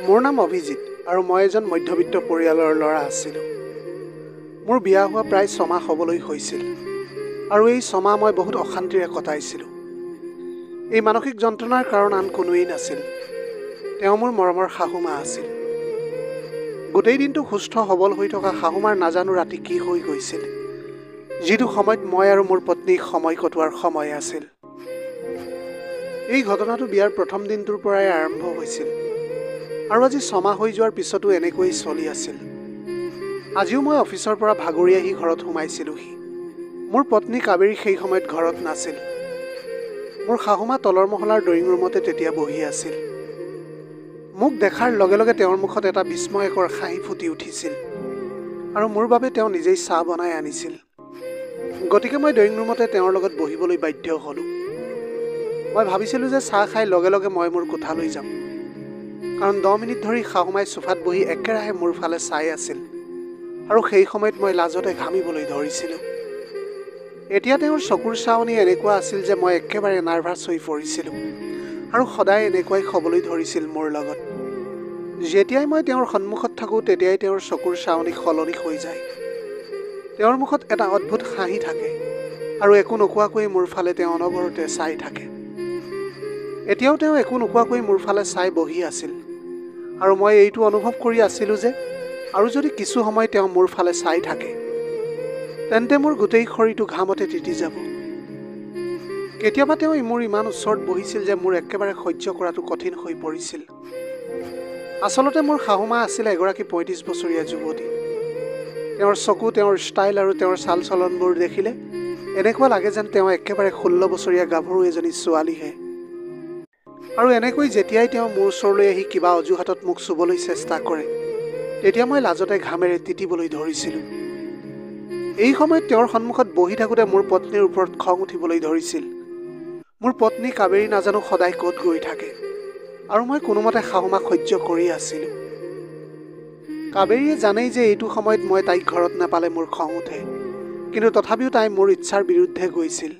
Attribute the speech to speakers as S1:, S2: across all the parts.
S1: মোৰ নাম অভিজিত আৰু মই এজন মধ্যবিত্ত পৰিয়ালৰ ল'ৰা আছিলোঁ। মোৰ বিয়া হোৱা প্ৰায় 6 মাহ হ'বলৈ হৈছিল আৰু এই 6 মাহ মই বহুত অশান্তিৰে কটাইছিলোঁ। এই মানসিক যন্ত্ৰণাৰ কাৰণ আন কোনোৱেই নাছিল, তেওঁ মোৰ মৰমৰ শাহুমা আছিল। গোটেই দিনটো সুস্থ সবল হৈ থকা শাহুমাৰ নাজানো ৰাতি কি হৈ গৈছিল, যিটো সময়ত মই আৰু মোৰ পত্নীক সময় কটোৱাৰ সময় আছিল। এই ঘটনাটো বিয়াৰ প্ৰথম দিনটোৰ পৰাই আৰম্ভ হৈছিল আৰু আজি 6 মাহ হৈ যোৱাৰ পিছতো এনেকৈয়ে চলি আছিল। আজিও মই অফিচৰ পৰা ভাগৰি আহি ঘৰত সোমাইছিলোহি। মোৰ পত্নী কাবেৰী সেই সময়ত ঘৰত নাছিল। মোৰ শাহুমা তলৰ মহলাৰ ড্ৰয়িং ৰুমতে তেতিয়া বহি আছিল। মোক দেখাৰ লগে লগে তেওঁৰ মুখত এটা বিস্ময়কৰ হাঁহি ফুটি উঠিছিল আৰু মোৰ বাবে তেওঁ নিজেই চাহ বনাই আনিছিল। গতিকে মই ড্ৰয়িং ৰুমতে তেওঁৰ লগত বহিবলৈ বাধ্য হ'লোঁ। মই ভাবিছিলোঁ যে চাহ খাই লগে লগে মই মোৰ কোঠালৈ যাম, কাৰণ 10 মিনিট ধৰি শাহুমাই চোফাত বহি একেৰাহে মোৰ ফালে চাই আছিল আৰু সেই সময়ত মই লাজতে ঘামিবলৈ ধৰিছিলোঁ। এতিয়া তেওঁৰ চকুৰ চাৱনি এনেকুৱা আছিল যে মই একেবাৰে নাৰ্ভাছ হৈ পৰিছিলোঁ আৰু সদায় এনেকুৱাই হ'বলৈ ধৰিছিল মোৰ লগত। যেতিয়াই মই তেওঁৰ সন্মুখত থাকোঁ তেতিয়াই তেওঁৰ চকুৰ চাৱনি সলনি হৈ যায়। তেওঁৰ মুখত এটা অদ্ভুত হাঁহি থাকে আৰু একো নোকোৱাকৈ মোৰ ফালে তেওঁ অনবৰতে চাই থাকে। এতিয়াও তেওঁ একো নোকোৱাকৈ মোৰ ফালে চাই বহি আছিল আৰু মই এইটো অনুভৱ কৰি আছিলোঁ যে আৰু যদি কিছু সময় তেওঁ মোৰ ফালে চাই থাকে তেন্তে মোৰ গোটেই শৰীৰটো ঘামতে তিতি যাব। কেতিয়াবা তেওঁ মোৰ ইমান ওচৰত বহিছিল যে মোৰ একেবাৰে সহ্য কৰাটো কঠিন হৈ পৰিছিল। আচলতে মোৰ শাহুমা আছিল এগৰাকী 35 বছৰীয়া যুৱতী। তেওঁৰ চকু, তেওঁৰ ষ্টাইল আৰু তেওঁৰ চাল চলনবোৰ দেখিলে এনেকুৱা লাগে যেন তেওঁ একেবাৰে 16 বছৰীয়া গাভৰু এজনী ছোৱালীহে। আৰু এনেকৈ যেতিয়াই তেওঁ মোৰ ওচৰলৈ আহি কিবা অজুহাতত মোক চুবলৈ চেষ্টা কৰে তেতিয়া মই লাজতে ঘামেৰে তিতিবলৈ ধৰিছিলোঁ। এই সময়ত তেওঁৰ সন্মুখত বহি থাকোঁতে মোৰ পত্নীৰ ওপৰত খং উঠিবলৈ ধৰিছিল। মোৰ পত্নী কাবেৰী নাজানো সদায় ক'ত গৈ থাকে আৰু মই কোনোমতে শাহুমাক সহ্য কৰি আছিলোঁ। কাবেৰীয়ে জানেই যে এইটো সময়ত মই তাইক ঘৰত নাপালে মোৰ খং উঠে, কিন্তু তথাপিও তাই মোৰ ইচ্ছাৰ বিৰুদ্ধে গৈছিল।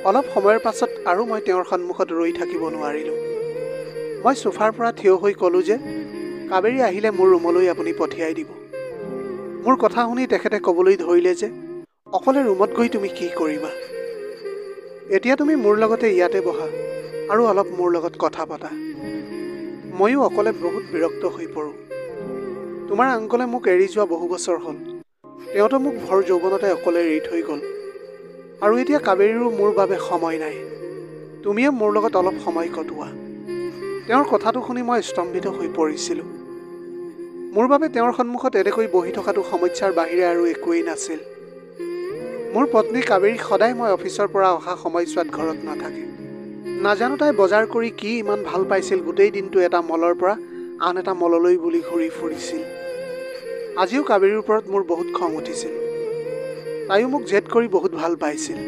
S1: অলপ সময়ৰ পাছত আৰু মই তেওঁৰ সন্মুখত ৰৈ থাকিব নোৱাৰিলোঁ। মই চোফাৰ পৰা থিয় হৈ ক'লোঁ যে কাবেৰী আহিলে মোৰ ৰুমলৈ আপুনি পঠিয়াই দিব। মোৰ কথা শুনি তেখেতে ক'বলৈ ধৰিলে যে অকলে ৰুমত গৈ তুমি কি কৰিবা? এতিয়া তুমি মোৰ লগতে ইয়াতে বহা আৰু অলপ মোৰ লগত কথা পতা। ময়ো অকলে বহুত বিৰক্ত হৈ পৰোঁ। তোমাৰ আংকলে মোক এৰি যোৱা বহু বছৰ হ'ল। তেওঁতো মোক ভৰ যৌৱনতে অকলে এৰি থৈ গ'ল আৰু এতিয়া কাবেৰীৰো মোৰ বাবে সময় নাই। তুমিয়ে মোৰ লগত অলপ সময় কটোৱা। তেওঁৰ কথাটো শুনি মই স্তম্ভিত হৈ পৰিছিলোঁ। মোৰ বাবে তেওঁৰ সন্মুখত এনেকৈ বহি থকাটো সমস্যাৰ বাহিৰে আৰু একোৱেই নাছিল। মোৰ পত্নী কাবেৰী সদায় মই অফিচৰ পৰা অহা সময়ছোৱাত ঘৰত নাথাকে। নাজানো তাই বজাৰ কৰি কি ইমান ভাল পাইছিল, গোটেই দিনটো এটা মলৰ পৰা আন এটা মললৈ বুলি ঘূৰি ফুৰিছিল। আজিও কাবেৰীৰ ওপৰত মোৰ বহুত খং উঠিছিল। তাইও মোক জেদ কৰি বহুত ভাল পাইছিল।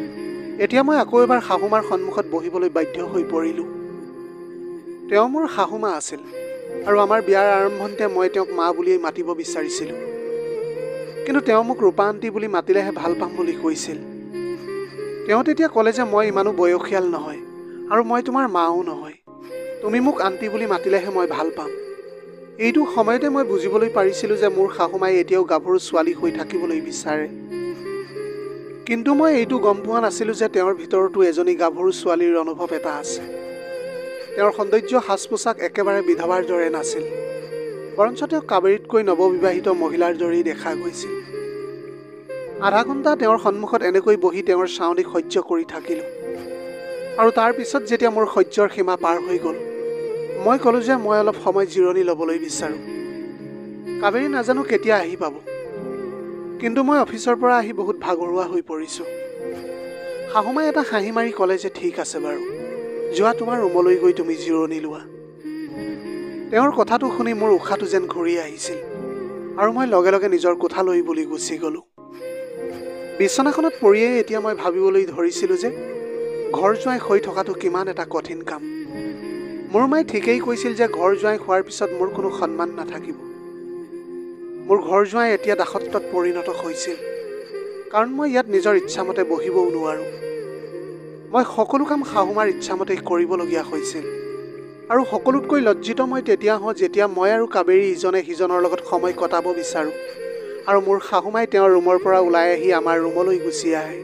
S1: এতিয়া মই আকৌ এবাৰ শাহুমাৰ সন্মুখত বহিবলৈ বাধ্য হৈ পৰিলোঁ। তেওঁ মোৰ শাহুমা আছিল আৰু আমাৰ বিয়াৰ আৰম্ভণিতে মই তেওঁক মা বুলিয়েই মাতিব বিচাৰিছিলোঁ, কিন্তু তেওঁ মোক ৰূপা আণ্টি বুলি মাতিলেহে ভাল পাম বুলি কৈছিল। তেওঁ তেতিয়া ক'লে যে মই ইমানো বয়সীয়াল নহয় আৰু মই তোমাৰ মাও নহয়। তুমি মোক আণ্টি বুলি মাতিলেহে মই ভাল পাম। এইটো সময়তে মই বুজিবলৈ পাৰিছিলোঁ যে মোৰ শাহুমাই এতিয়াও গাভৰু ছোৱালী হৈ থাকিবলৈ বিচাৰে। কিন্তু মই এইটো গম পোৱা নাছিলোঁ যে তেওঁৰ ভিতৰতো এজনী গাভৰু ছোৱালীৰ অনুভৱ এটা আছে। তেওঁৰ সৌন্দৰ্য, সাজ পোছাক একেবাৰে বিধৱাৰ দৰে নাছিল, বৰঞ্চ তেওঁ কাবেৰীতকৈ নৱবিবাহিত মহিলাৰ দৰেই দেখা গৈছিল। আধা ঘণ্টা তেওঁৰ সন্মুখত এনেকৈ বহি তেওঁৰ চাৱনি সহ্য কৰি থাকিলোঁ আৰু তাৰ পিছত যেতিয়া মোৰ সহ্যৰ সীমা পাৰ হৈ গ'ল, মই ক'লোঁ যে মই অলপ সময় জিৰণি ল'বলৈ বিচাৰোঁ। কাবেৰী নাজানো কেতিয়া আহি পাব, কিন্তু মই অফিচৰ পৰা আহি বহুত ভাগৰুৱা হৈ পৰিছোঁ। শাহুমাই এটা হাঁহি মাৰি ক'লে যে ঠিক আছে বাৰু, যোৱা তোমাৰ ৰুমলৈ গৈ তুমি জিৰণি লোৱা। তেওঁৰ কথাটো শুনি মোৰ উশাহটো যেন ঘূৰি আহিছিল আৰু মই লগে লগে নিজৰ কোঠালৈ বুলি গুচি গ'লোঁ। বিচনাখনত পৰিয়েই এতিয়া মই ভাবিবলৈ ধৰিছিলোঁ যে ঘৰ জোঁৱাই হৈ থকাটো কিমান এটা কঠিন কাম। মোৰ মায়ে ঠিকেই কৈছিল যে ঘৰ জোঁৱাই হোৱাৰ পিছত মোৰ কোনো সন্মান নাথাকিব। মোৰ ঘৰ জোঁৱাই এতিয়া দাসত্বত পৰিণত হৈছিল, কাৰণ মই ইয়াত নিজৰ ইচ্ছামতে বহিবও নোৱাৰোঁ। মই সকলো কাম শাহুমাৰ ইচ্ছামতেই কৰিবলগীয়া হৈছিল আৰু সকলোতকৈ লজ্জিত মই তেতিয়া হওঁ যেতিয়া মই আৰু কাবেৰী ইজনে সিজনৰ লগত সময় কটাব বিচাৰোঁ আৰু মোৰ শাহুমাই তেওঁৰ ৰুমৰ পৰা ওলাই আহি আমাৰ ৰুমলৈ গুচি আহে।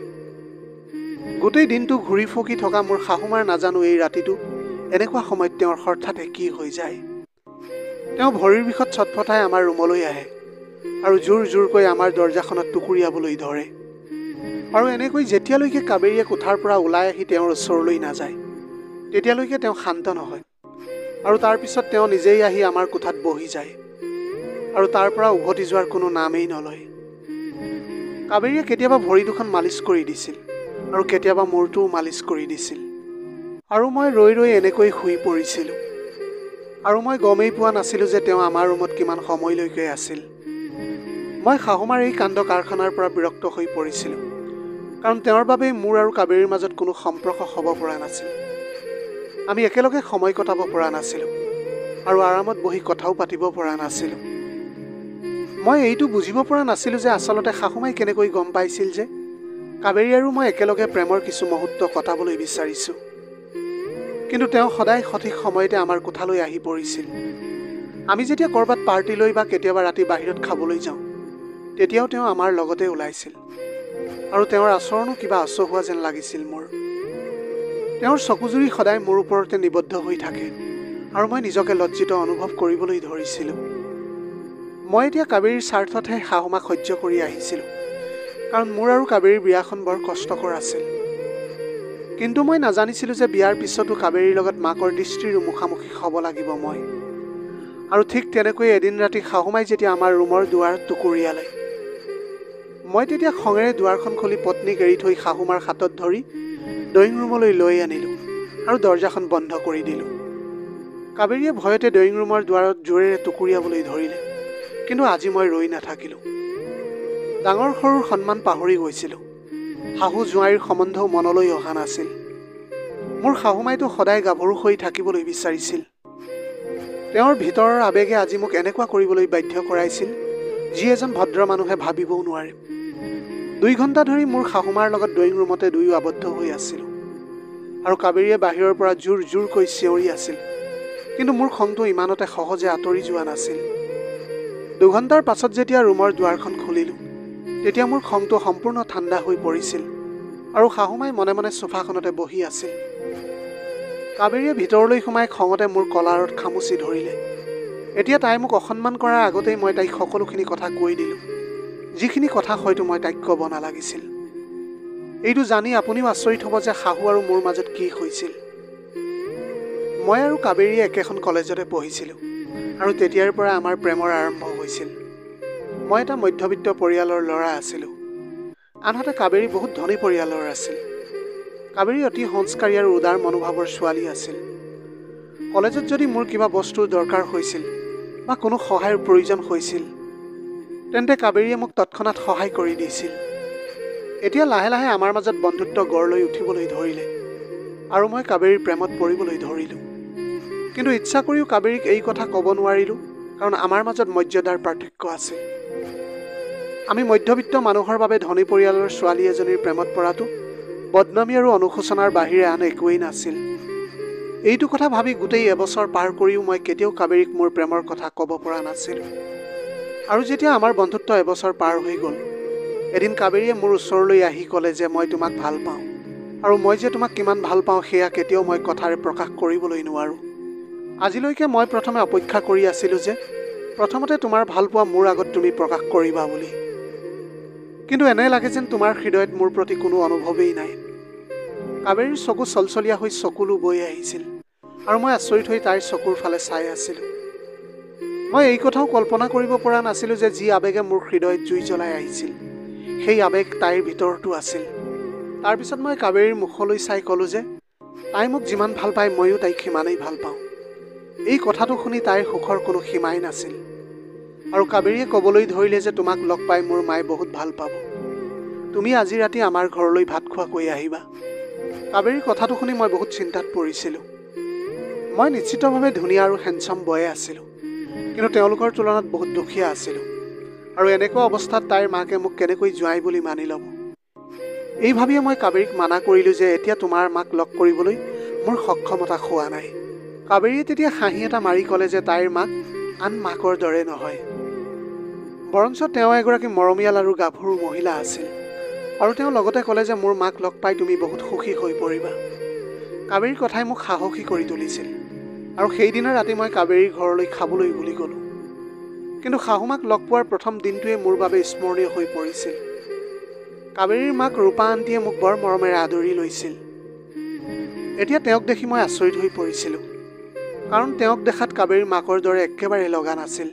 S1: গোটেই দিনটো ঘূৰি ফুকি থকা মোৰ শাহুমাৰ নাজানো এই ৰাতিটো এনেকুৱা সময়ত তেওঁৰ হঠাতে কি হৈ যায়। তেওঁ ভৰিৰ বিষত ছটফটাই আমাৰ ৰুমলৈ আহে আৰু জোৰ জোৰকৈ আমাৰ দৰজাখনত টুকুৰিয়াবলৈ ধৰে। আৰু এনেকৈ যেতিয়ালৈকে কাবেৰীয়ে কোঠাৰ পৰা ওলাই আহি তেওঁৰ ওচৰলৈ নাযায় তেতিয়ালৈকে তেওঁ শান্ত নহয়। আৰু তাৰপিছত তেওঁ নিজেই আহি আমাৰ কোঠাত বহি যায় আৰু তাৰ পৰা উভতি যোৱাৰ কোনো নামেই নলয়। কাবেৰীয়ে কেতিয়াবা ভৰি দুখন মালিচ কৰি দিছিল আৰু কেতিয়াবা মূৰটোও মালিচ কৰি দিছিল। আৰু মই ৰৈ ৰৈ এনেকৈ শুই পৰিছিলোঁ। আৰু মই গমেই পোৱা নাছিলোঁ যে তেওঁ আমাৰ ৰুমত কিমান সময়লৈকে আছিল। মই শাহুমাৰ এই কাণ্ড কাৰখানাৰ পৰা বিৰক্ত হৈ পৰিছিলোঁ, কাৰণ তেওঁৰ বাবেই মোৰ আৰু কাবেৰীৰ মাজত কোনো সম্পৰ্ক হ'ব পৰা নাছিল। আমি একেলগে সময় কটাব পৰা নাছিলোঁ আৰু আৰামত বহি কথাও পাতিব পৰা নাছিলোঁ। মই এইটো বুজিব পৰা নাছিলোঁ যে আচলতে শাহুমাই কেনেকৈ গম পাইছিল যে কাবেৰী আৰু মই একেলগে প্ৰেমৰ কিছু মুহূৰ্ত কটাবলৈ বিচাৰিছোঁ। কিন্তু তেওঁ সদায় সঠিক সময়তে আমাৰ কোঠালৈ আহি পৰিছিল। আমি যেতিয়া ক'ৰবাত পাৰ্টিলৈ বা কেতিয়াবা ৰাতি বাহিৰত খাবলৈ যাওঁ তেতিয়াও তেওঁ আমাৰ লগতে ওলাইছিল আৰু তেওঁৰ আচৰণো কিবা আচহুৱা যেন লাগিছিল মোৰ। তেওঁৰ চকুজুৰি সদায় মোৰ ওপৰতে নিবদ্ধ হৈ থাকে আৰু মই নিজকে লজ্জিত অনুভৱ কৰিবলৈ ধৰিছিলোঁ। মই এতিয়া কাবেৰীৰ স্বাৰ্থতহে শাহুমাক সহ্য কৰি আহিছিলোঁ, কাৰণ মোৰ আৰু কাবেৰীৰ বিয়াখন বৰ কষ্টকৰ আছিল। কিন্তু মই নাজানিছিলোঁ যে বিয়াৰ পিছতো কাবেৰীৰ লগত মাকৰ দৃষ্টিৰ মুখামুখি হ'ব লাগিব মই। আৰু ঠিক তেনেকৈ এদিন ৰাতি শাহুমাই যেতিয়া আমাৰ ৰুমৰ দুৱাৰ টুকুৰিয়ালে, মই তেতিয়া খঙেৰে দুৱাৰখন খুলি পত্নীক এৰি থৈ শাহুমাৰ হাতত ধৰি ড্ৰয়িং ৰুমলৈ লৈ আনিলোঁ আৰু দৰজাখন বন্ধ কৰি দিলোঁ। কাবেৰীয়ে ভয়তে ড্ৰয়িং ৰুমৰ দুৱাৰত জোৰেৰে টুকুৰিয়াবলৈ ধৰিলে, কিন্তু আজি মই ৰৈ নাথাকিলোঁ। ডাঙৰ সৰুৰ সন্মান পাহৰি গৈছিলোঁ। শাহু জোঁৱাইৰ সম্বন্ধও মনলৈ অহা নাছিল। মোৰ শাহুমাইতো সদায় গাভৰু হৈ থাকিবলৈ বিচাৰিছিল। তেওঁৰ ভিতৰৰ আৱেগে আজি মোক এনেকুৱা কৰিবলৈ বাধ্য কৰাইছিল যি এজন ভদ্ৰ মানুহে ভাবিবও নোৱাৰে। 2 ঘণ্টা ধৰি মোৰ শাহুমাৰ লগত ড্ৰয়িং ৰুমতে দুয়ো আবদ্ধ হৈ আছিলোঁ আৰু কাবেৰীয়ে বাহিৰৰ পৰা জোৰ জোৰকৈ চিঞৰি আছিল, কিন্তু মোৰ খংটো ইমানতে সহজে আঁতৰি যোৱা নাছিল। 2 ঘণ্টাৰ পাছত যেতিয়া ৰুমৰ দুৱাৰখন খুলিলোঁ তেতিয়া মোৰ খংটো সম্পূৰ্ণ ঠাণ্ডা হৈ পৰিছিল আৰু শাহুমাই মনে মনে সোফাখনতে বহি আছিল। কাবেৰীয়ে ভিতৰলৈ সোমাই খঙতে মোৰ কলাৰত খামুচি ধৰিলে। এতিয়া তাই মোক অসন্মান কৰাৰ আগতেই মই তাইক সকলোখিনি কথা কৈ দিলোঁ, যিখিনি কথা হয়তো মই তাইক ক'ব নালাগিছিল। এইটো জানি আপুনিও আচৰিত হ'ব যে শাহু আৰু মোৰ মাজত কি হৈছিল। মই আৰু কাবেৰীয়ে একেখন কলেজতে পঢ়িছিলোঁ আৰু তেতিয়াৰ পৰা আমাৰ প্ৰেমৰ আৰম্ভ হৈছিল। মই এটা মধ্যবিত্ত পৰিয়ালৰ ল'ৰা আছিলোঁ, আনহাতে কাবেৰী বহুত ধনী পৰিয়ালৰ আছিল। কাবেৰী অতি সংস্কাৰী আৰু উদাৰ মনোভাৱৰ ছোৱালী আছিল। কলেজত যদি মোৰ কিবা বস্তুৰ দৰকাৰ হৈছিল বা কোনো সহায়ৰ প্ৰয়োজন হৈছিল তেন্তে কাবেৰীয়ে মোক তৎক্ষণাত সহায় কৰি দিছিল। এতিয়া লাহে লাহে আমাৰ মাজত বন্ধুত্ব গঢ় লৈ উঠিবলৈ ধৰিলে আৰু মই কাবেৰীৰ প্ৰেমত পৰিবলৈ ধৰিলোঁ। কিন্তু ইচ্ছা কৰিও কাবেৰীক এই কথা ক'ব নোৱাৰিলোঁ, কাৰণ আমাৰ মাজত মৰ্যাদাৰ পাৰ্থক্য আছিল। আমি মধ্যবিত্ত মানুহৰ বাবে ধনী পৰিয়ালৰ ছোৱালী এজনীৰ প্ৰেমত পৰাটো বদনামী আৰু অনুশোচনাৰ বাহিৰে আন একোৱেই নাছিল। এইটো কথা ভাবি গোটেই এবছৰ পাৰ কৰিও মই কেতিয়াও কাবেৰীক মোৰ প্ৰেমৰ কথা ক'ব পৰা নাছিলোঁ। আৰু যেতিয়া আমাৰ বন্ধুত্ব এবছৰ পাৰ হৈ গ'ল, এদিন কাবেৰীয়ে মোৰ ওচৰলৈ আহি ক'লে যে মই তোমাক ভাল পাওঁ আৰু মই যে তোমাক কিমান ভাল পাওঁ সেয়া কেতিয়াও মই কথাৰে প্ৰকাশ কৰিবলৈ নোৱাৰোঁ। আজিলৈকে মই প্ৰথমে অপেক্ষা কৰি আছিলোঁ যে প্ৰথমতে তোমাৰ ভাল পোৱা মোৰ আগত তুমি প্ৰকাশ কৰিবা বুলি, কিন্তু এনে লাগে যেন তোমাৰ হৃদয়ত মোৰ প্ৰতি কোনো অনুভৱেই নাই। কাবেৰীৰ চকু চলচলীয়া হৈ চকুলো বৈ আহিছিল আৰু মই আচৰিত হৈ তাইৰ চকুৰ ফালে চাই আছিলোঁ। মই এই কথাও কল্পনা কৰিব পৰা নাছিলোঁ যে যি আৱেগে মোৰ হৃদয়ত জুই জ্বলাই আহিছিল সেই আৱেগ তাইৰ ভিতৰতো আছিল। তাৰপিছত মই কাবেৰীৰ মুখলৈ চাই ক'লোঁ যে তাই মোক যিমান ভাল পায় ময়ো তাইক সিমানেই ভাল পাওঁ। এই কথাটো শুনি তাইৰ সুখৰ কোনো সীমাই নাছিল আৰু কাবেৰীয়ে ক'বলৈ ধৰিলে যে তোমাক লগ পাই মোৰ মায়ে বহুত ভাল পাব। তুমি আজি ৰাতি আমাৰ ঘৰলৈ ভাত খোৱাকৈ আহিবা। কাবেৰীৰ কথাটো শুনি মই বহুত চিন্তাত পৰিছিলোঁ। মই নিশ্চিতভাৱে ধুনীয়া আৰু হেণ্ডচাম বয়ে আছিলোঁ, কিন্তু তেওঁলোকৰ তুলনাত বহুত দুখীয়া আছিলোঁ আৰু এনেকুৱা অৱস্থাত তাইৰ মাকে মোক কেনেকৈ জোঁৱাই বুলি মানি ল'ব। এই ভাবিয়ে মই কাবেৰীক মানা কৰিলোঁ যে এতিয়া তোমাৰ মাক লগ কৰিবলৈ মোৰ সক্ষমতা হোৱা নাই। কাবেৰীয়ে তেতিয়া হাঁহি এটা মাৰি ক'লে যে তাইৰ মাক আন মাকৰ দৰে নহয়, বৰঞ্চ তেওঁ এগৰাকী মৰমীয়াল আৰু গাভৰু মহিলা আছিল। আৰু তেওঁ লগতে ক'লে যে মোৰ মাক লগ পাই তুমি বহুত সুখী হৈ পৰিবা। কাবেৰীৰ কথাই মোক সাহসী কৰি তুলিছিল। আৰু সেইদিনা ৰাতি মই কাবেৰীৰ ঘৰলৈ খাবলৈ বুলি গ'লোঁ। কিন্তু শাহুমাক লগ পোৱাৰ প্ৰথম দিনটোৱে মোৰ বাবে স্মৰণীয় হৈ পৰিছিল। কাবেৰীৰ মাক ৰূপা আন্তীয়ে মোক বৰ মৰমেৰে আদৰি লৈছিল। এতিয়া তেওঁক দেখি মই আচৰিত হৈ পৰিছিলোঁ, কাৰণ তেওঁক দেখাত কাবেৰীৰ মাকৰ দৰে একেবাৰে লগা নাছিল।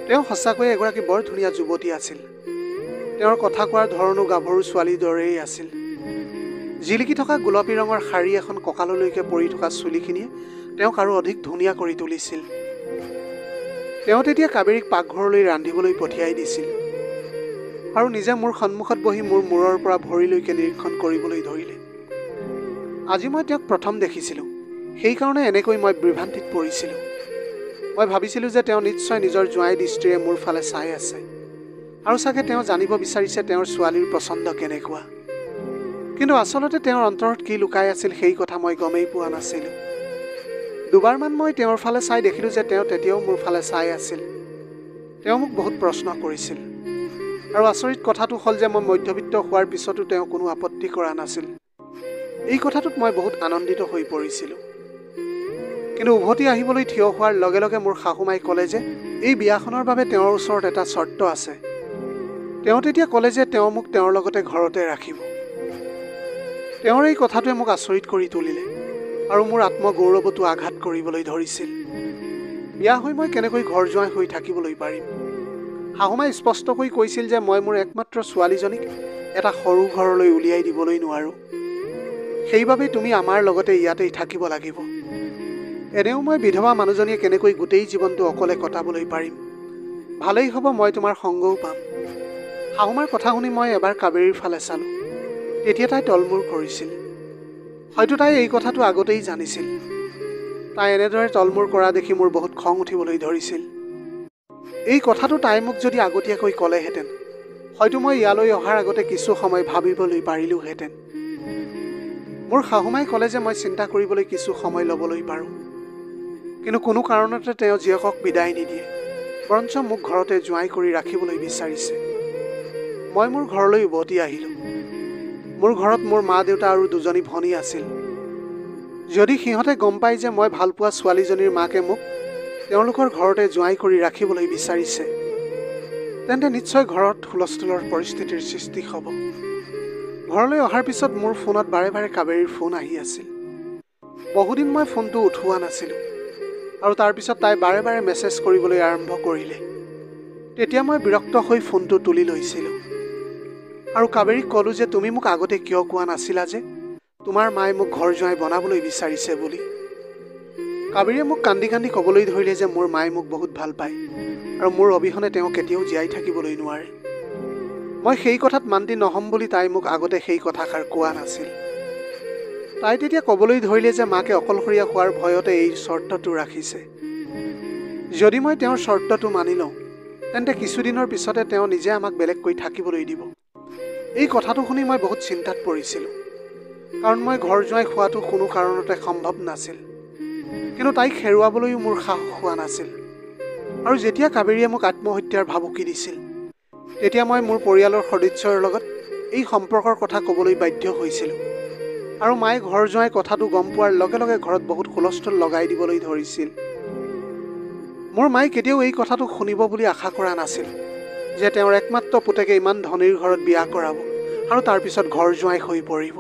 S1: তেওঁ সঁচাকৈয়ে এগৰাকী বৰ ধুনীয়া যুৱতী আছিল। তেওঁৰ কথা কোৱাৰ ধৰণো গাভৰু ছোৱালীৰ দৰেই আছিল। জিলিকি থকা গোলাপী ৰঙৰ শাৰী এখন কঁকাললৈকে পৰি থকা চুলিখিনিয়ে তেওঁক আৰু অধিক ধুনীয়া কৰি তুলিছিল। তেওঁ তেতিয়া কাবেৰীক পাকঘৰলৈ ৰান্ধিবলৈ পঠিয়াই দিছিল আৰু নিজে মোৰ সন্মুখত বহি মোৰ মূৰৰ পৰা ভৰিলৈকে নিৰীক্ষণ কৰিবলৈ ধৰিলে। আজি মই তেওঁক প্ৰথম দেখিছিলোঁ, সেইকাৰণে এনেকৈ মই বিভ্ৰান্তিত পৰিছিলোঁ। মই ভাবিছিলোঁ যে তেওঁ নিশ্চয় নিজৰ জোঁৱাই দৃষ্টিৰে মোৰ ফালে চাই আছে আৰু চাগে তেওঁ জানিব বিচাৰিছে তেওঁৰ ছোৱালীৰ পচন্দ কেনেকুৱা। কিন্তু আচলতে তেওঁৰ অন্তৰত কি লুকাই আছিল সেই কথা মই গমেই পোৱা নাছিলোঁ। দুবাৰমান মই তেওঁৰ ফালে চাই দেখিলোঁ যে তেওঁ তেতিয়াও মোৰ ফালে চাই আছিল। তেওঁ মোক বহুত প্ৰশ্ন কৰিছিল আৰু আচৰিত কথাটো হ'ল যে মই মধ্যবিত্ত হোৱাৰ পিছতো তেওঁ কোনো আপত্তি কৰা নাছিল। এই কথাটোত মই বহুত আনন্দিত হৈ পৰিছিলোঁ। কিন্তু উভতি আহিবলৈ থিয় হোৱাৰ লগে লগে মোৰ শাহুমাই ক'লে যে এই বিয়াখনৰ বাবে তেওঁৰ ওচৰত এটা চৰ্ত আছে। তেওঁ তেতিয়া ক'লে যে তেওঁ মোক তেওঁৰ লগতে ঘৰতে ৰাখিব। তেওঁৰ এই কথাটোৱে মোক আচৰিত কৰি তুলিলে আৰু মোৰ আত্মগৌৰৱতো আঘাত কৰিবলৈ ধৰিছিল। বিয়া হৈ মই কেনেকৈ ঘৰ জোঁৱাই হৈ থাকিবলৈ পাৰিম? শাহুমাই স্পষ্টকৈ কৈছিল যে মই মোৰ একমাত্ৰ ছোৱালীজনীক এটা সৰু ঘৰলৈ উলিয়াই দিবলৈ নোৱাৰোঁ। সেইবাবে তুমি আমাৰ লগতে ইয়াতেই থাকিব লাগিব। এনেও মই বিধৱা মানুহজনীয়ে কেনেকৈ গোটেই জীৱনটো অকলে কটাবলৈ পাৰিম? ভালেই হ'ব, মই তোমাৰ সংগও পাম। শাহুমাৰ কথা শুনি মই এবাৰ কাবেৰীৰ ফালে চালোঁ। তেতিয়া তাই তলমূৰ কৰিছিল। হয়তো তাই এই কথাটো আগতেই জানিছিল। তাই এনেদৰে তলমূৰ কৰা দেখি মোৰ বহুত খং উঠিবলৈ ধৰিছিল। এই কথাটো তাই মোক যদি আগতীয়াকৈ ক'লেহেঁতেন, হয়তো মই ইয়ালৈ অহাৰ আগতে কিছু সময় ভাবিবলৈ পাৰিলোহেঁতেন। মোৰ শাহুমাই ক'লে যে মই চিন্তা কৰিবলৈ কিছু সময় ল'বলৈ পাৰোঁ। কিন্তু কোনো কাৰণতে তেওঁ জীয়েকক বিদায় নিদিয়ে, বৰঞ্চ মোক ঘৰতে জোঁৱাই কৰি ৰাখিবলৈ বিচাৰিছে। মই মোৰ ঘৰলৈ উভতি আহিলোঁ। মোৰ ঘৰত মোৰ মা দেউতা আৰু দুজনী ভনী আছিল। যদি সিহঁতে গম পায় যে মই ভালপোৱা ছোৱালীজনীৰ মাকে মোক তেওঁলোকৰ ঘৰতে জোঁৱাই কৰি ৰাখিবলৈ বিচাৰিছে, তেন্তে নিশ্চয় ঘৰত হুলস্থুলৰ পৰিস্থিতিৰ সৃষ্টি হ'ব। ঘৰলৈ অহাৰ পিছত মোৰ ফোনত বাৰে বাৰে কাবেৰীৰ ফোন আহি আছিল। বহুদিন মই ফোনটো উঠোৱা নাছিলোঁ আৰু তাৰপিছত তাই বাৰে বাৰে মেছেজ কৰিবলৈ আৰম্ভ কৰিলে। তেতিয়া মই বিৰক্ত হৈ ফোনটো তুলি লৈছিলোঁ আৰু কাবেৰীক ক'লোঁ যে তুমি মোক আগতে কিয় কোৱা নাছিলা যে তোমাৰ মায়ে মোক ঘৰ জোঁৱাই বনাবলৈ বিচাৰিছে বুলি। কাবেৰীয়ে মোক কান্দি কান্দি ক'বলৈ ধৰিলে যে মোৰ মায়ে মোক বহুত ভাল পায় আৰু মোৰ অবিহনে তেওঁ কেতিয়াও জীয়াই থাকিবলৈ নোৱাৰে। মই সেই কথাত মান্তি নহ'ম বুলি তাই মোক আগতে সেই কথাষাৰ কোৱা নাছিল। তাই তেতিয়া ক'বলৈ ধৰিলে যে মাকে অকলশৰীয়া হোৱাৰ ভয়তে এই চৰ্তটো ৰাখিছে। যদি মই তেওঁৰ চৰ্তটো মানি লওঁ, তেন্তে কিছুদিনৰ পিছতে তেওঁ নিজে আমাক বেলেগকৈ থাকিবলৈ দিব। এই কথাটো শুনি মই বহুত চিন্তাত পৰিছিলোঁ, কাৰণ মই ঘৰ জোঁৱাই হোৱাটো কোনো কাৰণতে সম্ভৱ নাছিল। কিন্তু তাইক হেৰুৱাবলৈও মোৰ সাহস হোৱা নাছিল। আৰু যেতিয়া কাবেৰীয়ে মোক আত্মহত্যাৰ ভাবুকি দিছিল, তেতিয়া মই মোৰ পৰিয়ালৰ সদস্যৰ লগত এই সম্পৰ্কৰ কথা ক'বলৈ বাধ্য হৈছিলোঁ। আৰু মায়ে ঘৰ জোঁৱাই কথাটো গম পোৱাৰ লগে লগে ঘৰত বহুত হুলস্থুল লগাই দিবলৈ ধৰিছিল। মোৰ মায়ে কেতিয়াও এই কথাটো শুনিব বুলি আশা কৰা নাছিল যে তেওঁৰ একমাত্ৰ পুতেকে ইমান ধনীৰ ঘৰত বিয়া কৰাব আৰু তাৰপিছত ঘৰ জোঁৱাই হৈ পৰিব।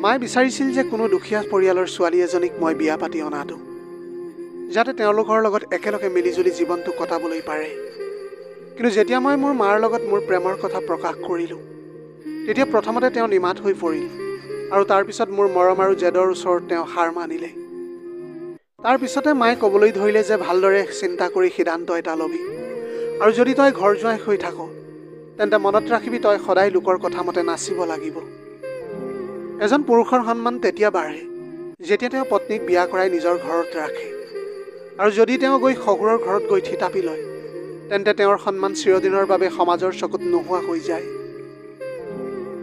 S1: মায়ে বিচাৰিছিল যে কোনো দুখীয়া পৰিয়ালৰ ছোৱালী এজনীক মই বিয়া পাতি অনাটো, যাতে তেওঁলোকৰ লগত একেলগে মিলিজুলি জীৱনটো কটাবলৈ পাৰে। কিন্তু যেতিয়া মই মোৰ মাৰ লগত মোৰ প্ৰেমৰ কথা প্ৰকাশ কৰিলোঁ, তেতিয়া প্ৰথমতে তেওঁ নিমাত হৈ পৰিল আৰু তাৰপিছত মোৰ মৰম আৰু জেদৰ ওচৰত তেওঁ হাৰ মানিলে। তাৰপিছতে মায়ে ক'বলৈ ধৰিলে যে ভালদৰে চিন্তা কৰি সিদ্ধান্ত এটা ল'বি, আৰু যদি তই ঘৰ জোঁৱাই হৈ থাক, তেন্তে মনত ৰাখিবি তই সদায় লোকৰ কথা মতে নাচিব লাগিব। এজন পুৰুষৰ সন্মান তেতিয়া বাঢ়ে যেতিয়া তেওঁ পত্নীক বিয়া কৰাই নিজৰ ঘৰত ৰাখে, আৰু যদি তেওঁ গৈ শহুৰৰ ঘৰত গৈ থিতাপি লয়, তেন্তে তেওঁৰ সন্মান চিৰদিনৰ বাবে সমাজৰ চকুত নোহোৱা হৈ যায়।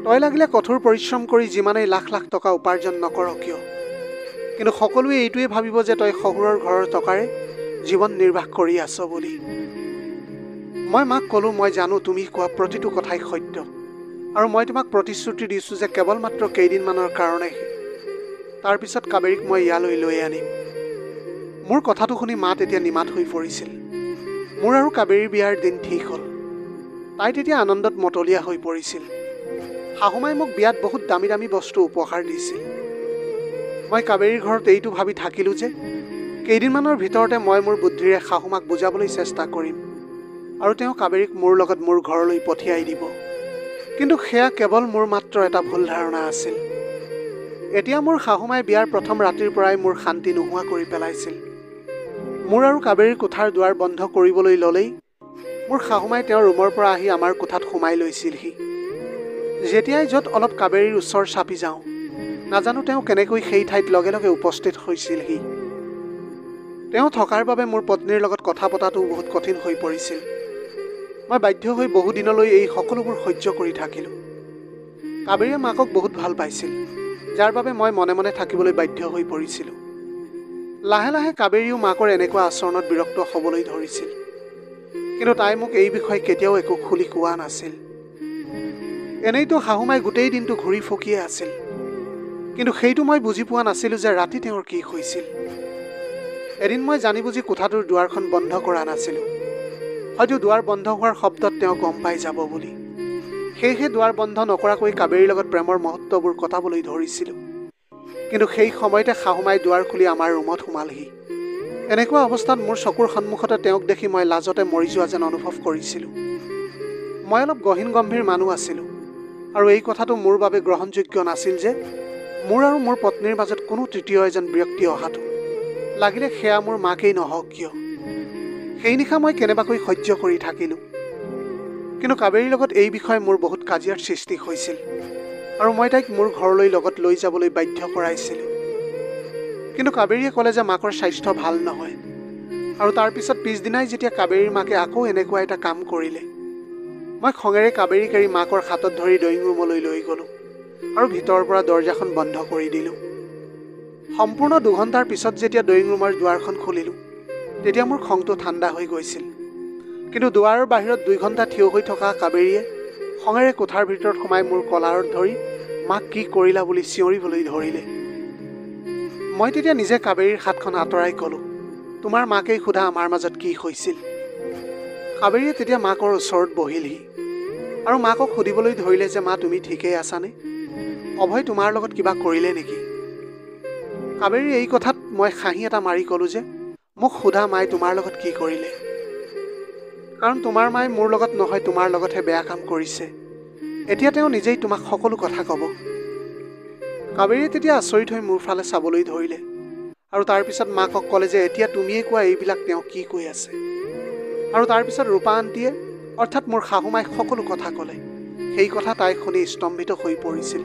S1: তই লাগিলে কঠোৰ পৰিশ্ৰম কৰি যিমানেই লাখ লাখ টকা উপাৰ্জন নকৰ কিয়, কিন্তু সকলোৱে এইটোৱে ভাবিব যে তই শহুৰৰ ঘৰৰ টকাৰে জীৱন নিৰ্বাহ কৰি আছ বুলি। মই মাক ক'লোঁ, মই জানো তুমি কোৱা প্ৰতিটো কথাই সত্য, আৰু মই তোমাক প্ৰতিশ্ৰুতি দিছোঁ যে কেৱল মাত্ৰ কেইদিনমানৰ কাৰণেহে। তাৰপিছত কাবেৰীক মই ইয়ালৈ লৈ আনিম। মোৰ কথাটো শুনি মা তেতিয়া নিমাত হৈ পৰিছিল। মোৰ আৰু কাবেৰীৰ বিয়াৰ দিন ঠিক হ'ল। তাই তেতিয়া আনন্দত মতলীয়া হৈ পৰিছিল। শাহুমাই মোক বিয়াত বহুত দামী দামী বস্তু উপহাৰ দিছিল। মই কাবেৰীৰ ঘৰত এইটো ভাবি থাকিলোঁ যে কেইদিনমানৰ ভিতৰতে মই মোৰ বুদ্ধিৰে শাহুমাক বুজাবলৈ চেষ্টা কৰিম, আৰু তেওঁ কাবেৰীক মোৰ লগত মোৰ ঘৰলৈ পঠিয়াই দিব। কিন্তু সেয়া কেৱল মোৰ মাত্ৰ এটা ভুল ধাৰণা আছিল। এতিয়া মোৰ শাহুমাই বিয়াৰ প্ৰথম ৰাতিৰ পৰাই মোৰ শান্তি নোহোৱা কৰি পেলাইছিল। মোৰ আৰু কাবেৰীৰ কোঠাৰ দুৱাৰ বন্ধ কৰিবলৈ ল'লেই মোৰ শাহুমাই তেওঁৰ ৰুমৰ পৰা আহি আমাৰ কোঠাত সোমাই লৈছিলহি। যেতিয়াই য'ত অলপ কাবেৰীৰ ওচৰ চাপি যাওঁ, নাজানো তেওঁ কেনেকৈ সেই ঠাইত লগে লগে উপস্থিত হৈছিলহি। তেওঁ থকাৰ বাবে মোৰ পত্নীৰ লগত কথা পতাটোও বহুত কঠিন হৈ পৰিছিল। মই বাধ্য হৈ বহুদিনলৈ এই সকলোবোৰ সহ্য কৰি থাকিলোঁ। কাবেৰীয়ে মাকক বহুত ভাল পাইছিল, যাৰ বাবে মই মনে মনে থাকিবলৈ বাধ্য হৈ পৰিছিলোঁ। লাহে লাহে কাবেৰীও মাকৰ এনেকুৱা আচৰণত বিৰক্ত হ'বলৈ ধৰিছিল, কিন্তু তাই মোক এই বিষয়ে কেতিয়াও একো খুলি কোৱা নাছিল। এনেইতো শাহুমাই গোটেই দিনটো ঘূৰি ফকিয়ে আছিল, কিন্তু সেইটো মই বুজি পোৱা নাছিলোঁ যে ৰাতি তেওঁৰ কি হৈছিল। এদিন মই জানি বুজি কোঠাটোৰ দুৱাৰখন বন্ধ কৰা নাছিলোঁ। হয়তো দুৱাৰ বন্ধ হোৱাৰ শব্দত তেওঁ গম পাই যাব বুলি। সেয়েহে দুৱাৰ বন্ধ নকৰাকৈ কাবেৰীৰ লগত প্ৰেমৰ মুহূৰ্তবোৰ কটাবলৈ ধৰিছিলোঁ। কিন্তু সেই সময়তে শাহুমাই দুৱাৰ খুলি আমাৰ ৰুমত সোমালহি। এনেকুৱা অৱস্থাত মোৰ চকুৰ সন্মুখতে তেওঁক দেখি মই লাজতে মৰি যোৱা যেন অনুভৱ কৰিছিলোঁ। মই অলপ গহীন গম্ভীৰ মানুহ আছিলোঁ, আৰু এই কথাটো মোৰ বাবে গ্ৰহণযোগ্য নাছিল যে মোৰ আৰু মোৰ পত্নীৰ মাজত কোনো তৃতীয় এজন ব্যক্তি অহাটো, লাগিলে সেয়া মোৰ মাকেই নহওক কিয়। সেই নিশা মই কেনেবাকৈ সহ্য কৰি থাকিলোঁ। কিন্তু কাবেৰীৰ লগত এই বিষয়ে মোৰ বহুত কাজিয়াৰ সৃষ্টি হৈছিল, আৰু মই তাইক মোৰ ঘৰলৈ লগত লৈ যাবলৈ বাধ্য কৰাইছিলোঁ। কিন্তু কাবেৰীয়ে ক'লে যে মাকৰ স্বাস্থ্য ভাল নহয়, আৰু তাৰপিছত পিছদিনাই যেতিয়া কাবেৰীৰ মাকে আকৌ এনেকুৱা এটা কাম কৰিলে, মই খঙেৰে কাবেৰীক এৰি মাকৰ হাতত ধৰি ড্ৰয়িং ৰুমলৈ লৈ গ'লোঁ, আৰু ভিতৰৰ পৰা দৰজাখন বন্ধ কৰি দিলোঁ। সম্পূৰ্ণ 2 ঘণ্টাৰ পিছত যেতিয়া ড্ৰয়িং ৰুমৰ দুৱাৰখন খুলিলোঁ, তেতিয়া মোৰ খংটো ঠাণ্ডা হৈ গৈছিল। কিন্তু দুৱাৰৰ বাহিৰত 2 ঘণ্টা থিয় হৈ থকা কাবেৰীয়ে খঙেৰে কোঠাৰ ভিতৰত সোমাই মোৰ কলাৰত ধৰি মাক কি কৰিলা বুলি চিঞৰিবলৈ ধৰিলে। মই তেতিয়া নিজে কাবেৰীৰ হাতখন আঁতৰাই ক'লোঁ, তোমাৰ মাকেই সোধা আমাৰ মাজত কি হৈছিল। কাবেৰীয়ে তেতিয়া মাকৰ ওচৰত বহিলহি, আৰু মাকক সুধিবলৈ ধৰিলে যে মা, তুমি ঠিকেই আছানে? অভয় তোমাৰ লগত কিবা কৰিলে নেকি? কাবেৰীৰ এই কথাত মই হাঁহি এটা মাৰি ক'লোঁ যে মোক সোধা মায়ে তোমাৰ লগত কি কৰিলে, কাৰণ তোমাৰ মায়ে মোৰ লগত নহয় তোমাৰ লগতহে বেয়া কাম কৰিছে। এতিয়া তেওঁ নিজেই তোমাক সকলো কথা ক'ব। কাবেৰীয়ে তেতিয়া আচৰিত হৈ মোৰ ফালে চাবলৈ ধৰিলে, আৰু তাৰপিছত মাকক ক'লে যে এতিয়া তুমিয়ে কোৱা এইবিলাক তেওঁ কি কৈ আছে। আৰু তাৰপিছত ৰূপা আন্তীয়ে, অৰ্থাৎ মোৰ শাহুমাই সকলো কথা ক'লে। সেই কথা তাই শুনি স্তম্ভিত হৈ পৰিছিল।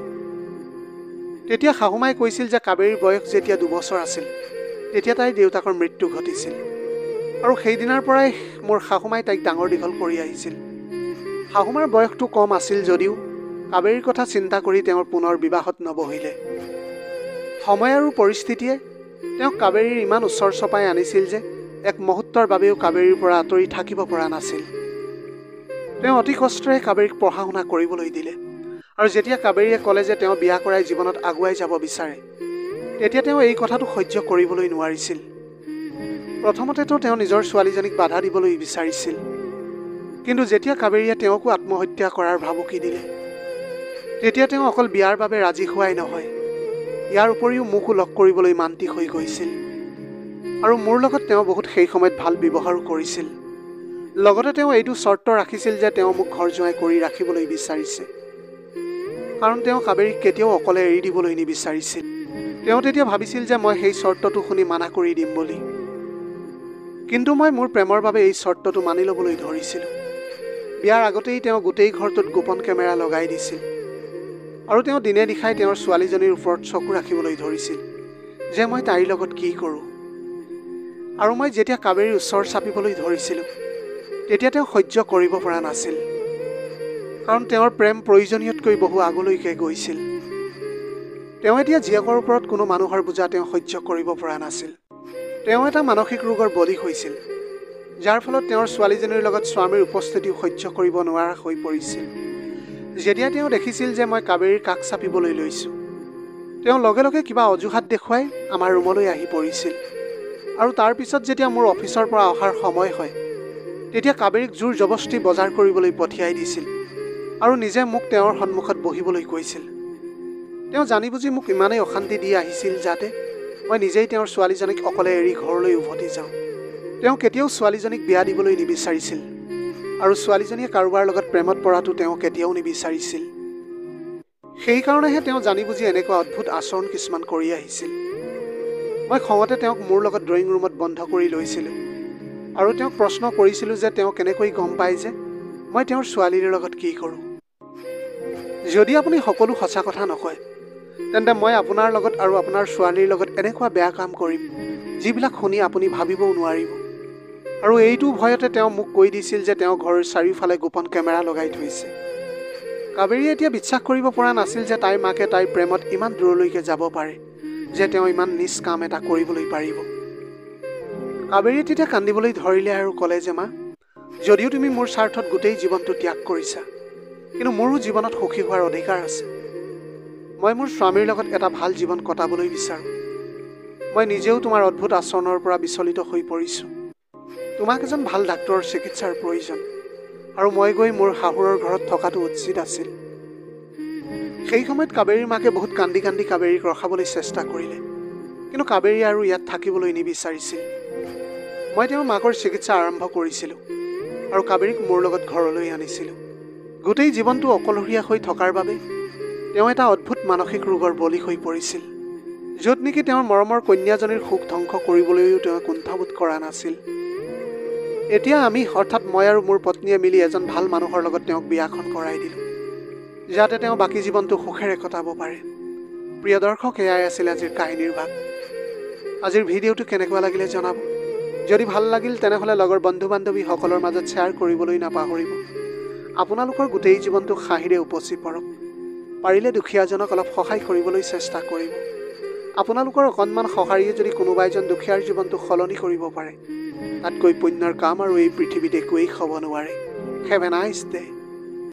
S1: তেতিয়া শাহুমাই কৈছিল যে কাবেৰীৰ বয়স যেতিয়া 2 বছৰ আছিল, তেতিয়া তাইৰ দেউতাকৰ মৃত্যু ঘটিছিল, আৰু সেইদিনাৰ পৰাই মোৰ শাহুমাই তাইক ডাঙৰ দীঘল কৰি আহিছিল। শাহুমাৰ বয়সটো কম আছিল যদিও কাবেৰীৰ কথা চিন্তা কৰি তেওঁৰ পুনৰ বিবাহত নবহিলে। সময় আৰু পৰিস্থিতিয়ে তেওঁক কাবেৰীৰ ইমান ওচৰ চপাই আনিছিল যে এক মুহূৰ্তৰ বাবেও কাবেৰীৰ পৰা আঁতৰি থাকিব পৰা নাছিল। তেওঁ অতি কষ্টেৰে কাবেৰীক পঢ়া শুনা কৰিবলৈ দিলে, আৰু যেতিয়া কাবেৰীয়ে ক'লে যে তেওঁ বিয়া কৰাই জীৱনত আগুৱাই যাব বিচাৰে, তেতিয়া তেওঁ এই কথাটো সহ্য কৰিবলৈ নোৱাৰিছিল। প্ৰথমতেতো তেওঁ নিজৰ ছোৱালীজনীক বাধা দিবলৈ বিচাৰিছিল, কিন্তু যেতিয়া কাবেৰীয়ে তেওঁকো আত্মহত্যা কৰাৰ ভাবুকি দিলে, তেতিয়া তেওঁ অকল বিয়াৰ বাবে ৰাজি হোৱাই নহয়, ইয়াৰ উপৰিও মোকো লগ কৰিবলৈ মান্তি হৈ গৈছিল। আৰু মোৰ লগত তেওঁ বহুত সেই সময়ত ভাল ব্যৱহাৰো কৰিছিল। লগতে তেওঁ এইটো চৰ্ত ৰাখিছিল যে তেওঁ মোক ঘৰ জোৱাই কৰি ৰাখিবলৈ বিচাৰিছে, কাৰণ তেওঁ কাবেৰীক কেতিয়াও অকলে এৰি দিবলৈ নিবিচাৰিছিল। তেওঁ তেতিয়া ভাবিছিল যে মই সেই চৰ্তটো শুনি মানা কৰি দিম বুলি, কিন্তু মই মোৰ প্ৰেমৰ বাবে এই চৰ্তটো মানি ল'বলৈ ধৰিছিলোঁ। বিয়াৰ আগতেই তেওঁ গোটেই ঘৰটোত গোপন কেমেৰা লগাই দিছিল, আৰু তেওঁ দিনে নিশাই তেওঁৰ ছোৱালীজনীৰ ওপৰত চকু ৰাখিবলৈ ধৰিছিল যে মই তাইৰ লগত কি কৰোঁ। আৰু মই যেতিয়া কাবেৰীৰ ওচৰ চাপিবলৈ ধৰিছিলোঁ, তেতিয়া তেওঁ সহ্য কৰিব পৰা নাছিল, কাৰণ তেওঁৰ প্ৰেম প্ৰয়োজনীয়তকৈ বহু আগলৈকে গৈছিল। তেওঁ এতিয়া জীয়েকৰ ওপৰত কোনো মানুহৰ বোজা তেওঁ সহ্য কৰিব পৰা নাছিল। তেওঁ এটা মানসিক ৰোগৰ বলি হৈছিল, যাৰ ফলত তেওঁৰ ছোৱালীজনীৰ লগত স্বামীৰ উপস্থিতিও সহ্য কৰিব নোৱাৰা হৈ পৰিছিল। যেতিয়া তেওঁ দেখিছিল যে মই কাবেৰীৰ কাষ চাপিবলৈ লৈছোঁ, তেওঁ লগে লগে কিবা অজুহাত দেখুৱাই আমাৰ ৰুমলৈ আহি পৰিছিল। আৰু তাৰ পিছত যেতিয়া মোৰ অফিচৰ পৰা অহাৰ সময় হয়, তেতিয়া কাবেৰীক জোৰ জবস্তি বজাৰ কৰিবলৈ পঠিয়াই দিছিল আৰু নিজে মোক তেওঁৰ সন্মুখত বহিবলৈ কৈছিল। তেওঁ জানি বুজি মোক ইমানেই অশান্তি দি আহিছিল যাতে মই নিজেই তেওঁৰ ছোৱালীজনীক অকলে এৰি ঘৰলৈ উভতি যাওঁ। তেওঁ কেতিয়াও ছোৱালীজনীক বিয়া দিবলৈ নিবিচাৰিছিল আৰু ছোৱালীজনীয়ে কাৰোবাৰ লগত প্ৰেমত পৰাটো তেওঁ কেতিয়াও নিবিচাৰিছিল। সেইকাৰণেহে তেওঁ জানি বুজি এনেকুৱা অদ্ভুত আচৰণ কিছুমান কৰি আহিছিল। মই খঙতে তেওঁক মোৰ লগত ড্ৰয়িং ৰুমত বন্ধ কৰি লৈছিলোঁ আৰু তেওঁক প্ৰশ্ন কৰিছিলোঁ যে তেওঁ কেনেকৈ গম পায় যে মই তেওঁৰ ছোৱালীৰ লগত কি কৰোঁ। যদি আপুনি সকলো সঁচা কথা নকয়, তেন্তে মই আপোনাৰ লগত আৰু আপোনাৰ ছোৱালীৰ লগত এনেকুৱা বেয়া কাম কৰিম যিবিলাক শুনি আপুনি ভাবিবও নোৱাৰিব। আৰু এইটো ভয়তে তেওঁ মোক কৈ দিছিল যে তেওঁ ঘৰৰ চাৰিওফালে গোপন কেমেৰা লগাই থৈছে। কাবেৰীয়ে এতিয়া বিশ্বাস কৰিব পৰা নাছিল যে তাইৰ মাকে তাইৰ প্ৰেমত ইমান দূৰলৈকে যাব পাৰে যে তেওঁ ইমান নিজ কাম এটা কৰিবলৈ পাৰিব। কাবেৰীয়ে তেতিয়া কান্দিবলৈ ধৰিলে আৰু ক'লে যে মা, যদিও তুমি মোৰ স্বাৰ্থত গোটেই জীৱনটো ত্যাগ কৰিছা, কিন্তু মোৰো জীৱনত সুখী হোৱাৰ অধিকাৰ আছে। মই মোৰ স্বামীৰ লগত এটা ভাল জীৱন কটাবলৈ বিচাৰোঁ। মই নিজেও তোমাৰ অদ্ভুত আচৰণৰ পৰা বিচলিত হৈ পৰিছোঁ। তোমাক এজন ভাল ডাক্তৰৰ চিকিৎসাৰ প্ৰয়োজন আৰু মই গৈ মোৰ শাহুৰৰ ঘৰত থকাটো উচিত আছিল। সেই সময়ত কাবেৰীৰ মাকে বহুত কান্দি কান্দি কাবেৰীক ৰখাবলৈ চেষ্টা কৰিলে, কিন্তু কাবেৰী আৰু ইয়াত থাকিবলৈ নিবিচাৰিছিল। মই তেওঁৰ মাকৰ চিকিৎসা আৰম্ভ কৰিছিলোঁ আৰু কাবেৰীক মোৰ লগত ঘৰলৈ আনিছিলোঁ। গোটেই জীৱনটো অকলশৰীয়া হৈ থকাৰ বাবে তেওঁ এটা অদ্ভুত মানসিক ৰোগৰ বলি হৈ পৰিছিল, য'ত নেকি তেওঁৰ মৰমৰ কন্যাজনীৰ সুখ ধ্বংস কৰিবলৈও তেওঁ কুণ্ঠাবোধ কৰা নাছিল। এতিয়া আমি অৰ্থাৎ মই আৰু মোৰ পত্নীয়ে মিলি এজন ভাল মানুহৰ লগত তেওঁক বিয়াখন কৰাই দিলোঁ, যাতে তেওঁ বাকী জীৱনটো সুখেৰে কটাব পাৰে। প্ৰিয় দৰ্শক, এয়াই আছিল আজিৰ কাহিনীৰ ভাগ। আজিৰ ভিডিঅ'টো কেনেকুৱা লাগিলে জনাব। যদি ভাল লাগিল তেনেহ'লে লগৰ বন্ধু বান্ধৱীসকলৰ মাজত শ্বেয়াৰ কৰিবলৈ নাপাহৰিব। আপোনালোকৰ গোটেই জীৱনটো হাঁহিৰে উপচি পৰক। পাৰিলে দুখীয়াজনক অলপ সহায় কৰিবলৈ চেষ্টা কৰিব। আপোনালোকৰ অকণমান সঁহাৰিয়ে যদি কোনোবা এজন দুখীয়াৰ জীৱনটো সলনি কৰিব পাৰে, তাতকৈ পুণ্যৰ কাম আৰু এই পৃথিৱীত একোৱেই হ'ব নোৱাৰে। Have a nice day.